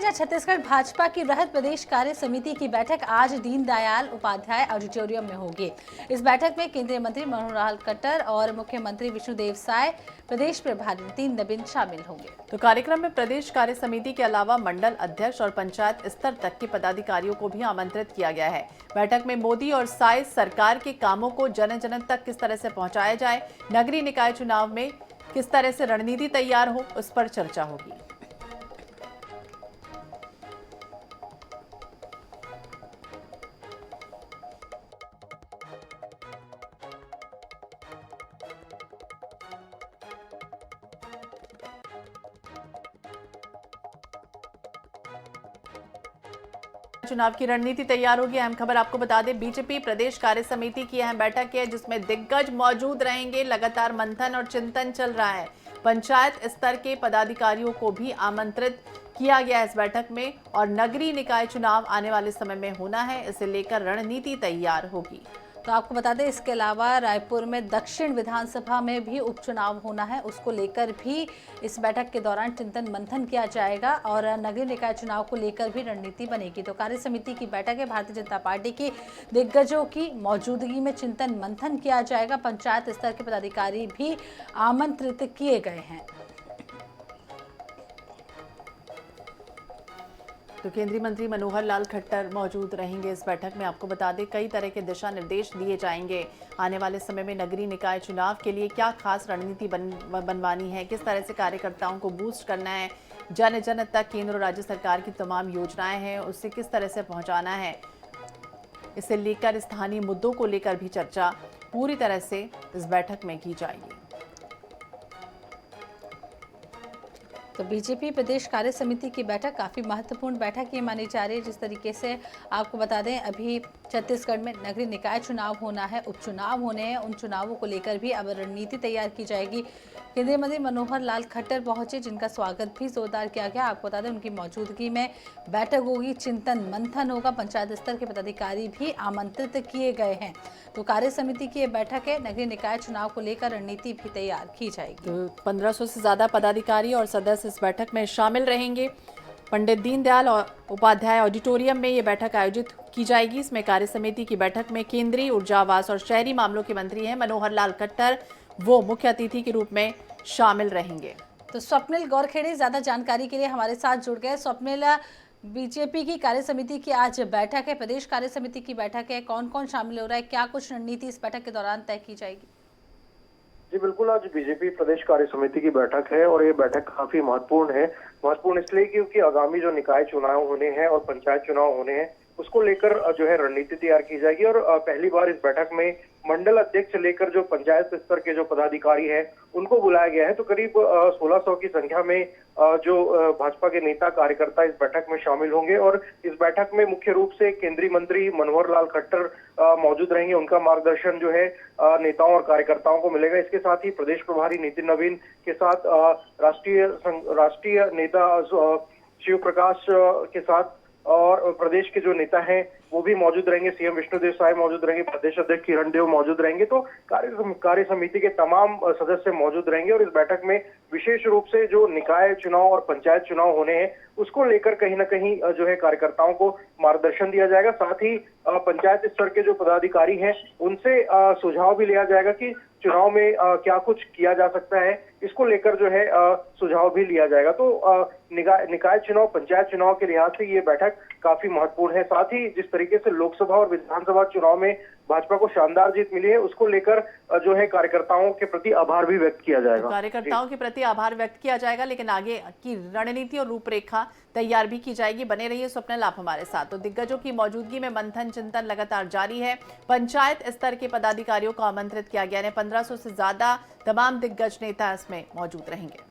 है छत्तीसगढ़ भाजपा की वृहद प्रदेश कार्य समिति की बैठक आज दीनदयाल उपाध्याय ऑडिटोरियम में होगी। इस बैठक में केंद्रीय मंत्री मनोहर लाल खट्टर और मुख्यमंत्री विष्णुदेव साय, प्रदेश प्रभारी नितिन नवीन शामिल होंगे। तो कार्यक्रम में प्रदेश कार्य समिति के अलावा मंडल अध्यक्ष और पंचायत स्तर तक के पदाधिकारियों को भी आमंत्रित किया गया है। बैठक में मोदी और साय सरकार के कामों को जन जन तक किस तरह से पहुंचाया जाए, नगरीय निकाय चुनाव में किस तरह से रणनीति तैयार हो, उस पर चर्चा होगी। चुनाव की रणनीति तैयार होगी। अहम खबर आपको बता दें, बीजेपी प्रदेश कार्य समिति की अहम बैठक है जिसमें दिग्गज मौजूद रहेंगे। लगातार मंथन और चिंतन चल रहा है। पंचायत स्तर के पदाधिकारियों को भी आमंत्रित किया गया इस बैठक में और नगरीय निकाय चुनाव आने वाले समय में होना है, इसे लेकर रणनीति तैयार होगी। तो आपको बता दें, इसके अलावा रायपुर में दक्षिण विधानसभा में भी उपचुनाव होना है, उसको लेकर भी इस बैठक के दौरान चिंतन मंथन किया जाएगा और नगरीय निकाय चुनाव को लेकर भी रणनीति बनेगी। तो कार्य समिति की बैठक है, भारतीय जनता पार्टी की दिग्गजों की मौजूदगी में चिंतन मंथन किया जाएगा। पंचायत स्तर के पदाधिकारी भी आमंत्रित किए गए हैं। तो केंद्रीय मंत्री मनोहर लाल खट्टर मौजूद रहेंगे इस बैठक में। आपको बता दें, कई तरह के दिशा निर्देश दिए जाएंगे। आने वाले समय में नगरीय निकाय चुनाव के लिए क्या खास रणनीति बनवानी है, किस तरह से कार्यकर्ताओं को बूस्ट करना है, जन जन तक केंद्र और राज्य सरकार की तमाम योजनाएं हैं उससे किस तरह से पहुंचाना है, इसे लेकर स्थानीय मुद्दों को लेकर भी चर्चा पूरी तरह से इस बैठक में की जाएगी। तो बीजेपी प्रदेश कार्य समिति की बैठक काफ़ी महत्वपूर्ण बैठक ये मानी जा रही है। जिस तरीके से आपको बता दें, अभी छत्तीसगढ़ में नगरीय निकाय चुनाव होना है, उपचुनाव होने हैं, उन चुनावों को लेकर भी अब रणनीति तैयार की जाएगी। केंद्रीय मंत्री मनोहर लाल खट्टर पहुंचे, जिनका स्वागत भी जोरदार किया गया। आपको बता दें, उनकी मौजूदगी में बैठक होगी, चिंतन मंथन होगा। पंचायत स्तर के पदाधिकारी भी आमंत्रित किए गए हैं। तो कार्य समिति की ये बैठक है, नगरीय निकाय चुनाव को लेकर रणनीति भी तैयार की जाएगी। तो 1500 से ज्यादा पदाधिकारी और सदस्य इस बैठक में शामिल रहेंगे। पंडित दीनदयाल उपाध्याय ऑडिटोरियम में ये बैठक आयोजित की जाएगी। इसमें कार्य समिति की बैठक में केंद्रीय ऊर्जा, आवास और शहरी मामलों के मंत्री हैं मनोहर लाल खट्टर, वो मुख्य अतिथि के रूप में शामिल रहेंगे। तो स्वप्निल गौरखेड़े ज्यादा जानकारी के लिए हमारे साथ जुड़ गए। स्वप्निल, बीजेपी की कार्य समिति की आज बैठक है, प्रदेश कार्य समिति की बैठक है, कौन कौन शामिल हो रहा है, क्या कुछ रणनीति इस बैठक के दौरान तय की जाएगी? जी बिल्कुल, आज बीजेपी प्रदेश कार्य समिति की बैठक है और ये बैठक काफी महत्वपूर्ण है। महत्वपूर्ण इसलिए क्योंकि आगामी जो निकाय चुनाव होने हैं और पंचायत चुनाव होने हैं उसको लेकर जो है रणनीति तैयार की जाएगी। और पहली बार इस बैठक में मंडल अध्यक्ष से लेकर जो पंचायत स्तर के जो पदाधिकारी हैं उनको बुलाया गया है। तो करीब 1600 की संख्या में जो भाजपा के नेता कार्यकर्ता इस बैठक में शामिल होंगे और इस बैठक में मुख्य रूप से केंद्रीय मंत्री मनोहर लाल खट्टर मौजूद रहेंगे। उनका मार्गदर्शन जो है नेताओं और कार्यकर्ताओं को मिलेगा। इसके साथ ही प्रदेश प्रभारी नितिन नवीन के साथ राष्ट्रीय नेता शिव प्रकाश के साथ और प्रदेश के जो नेता हैं वो भी मौजूद रहेंगे। सीएम विष्णुदेव साय मौजूद रहेंगे, प्रदेश अध्यक्ष किरण देव मौजूद रहेंगे। तो कार्य समिति के तमाम सदस्य मौजूद रहेंगे और इस बैठक में विशेष रूप से जो निकाय चुनाव और पंचायत चुनाव होने हैं उसको लेकर कहीं ना कहीं जो है कार्यकर्ताओं को मार्गदर्शन दिया जाएगा। साथ ही पंचायत स्तर के जो पदाधिकारी हैं उनसे सुझाव भी लिया जाएगा कि चुनाव में क्या कुछ किया जा सकता है, इसको लेकर जो है सुझाव भी लिया जाएगा। तो निकाय चुनाव, पंचायत चुनाव के लिहाज से ये बैठक काफी महत्वपूर्ण है। साथ ही जिस तरीके से लोकसभा और विधानसभा चुनाव में भाजपा को शानदार जीत मिली है उसको लेकर जो है कार्यकर्ताओं के प्रति आभार भी व्यक्त किया जाएगा। कार्यकर्ताओं के प्रति आभार व्यक्त किया जाएगा, लेकिन आगे की रणनीति और रूपरेखा तैयार भी की जाएगी। बने रहिए स्वप्निल आप हमारे साथ। तो दिग्गजों की मौजूदगी में मंथन चिंतन लगातार जारी है। पंचायत स्तर के पदाधिकारियों को आमंत्रित किया गया है। 1500 से ज्यादा तमाम दिग्गज नेता इसमें मौजूद रहेंगे।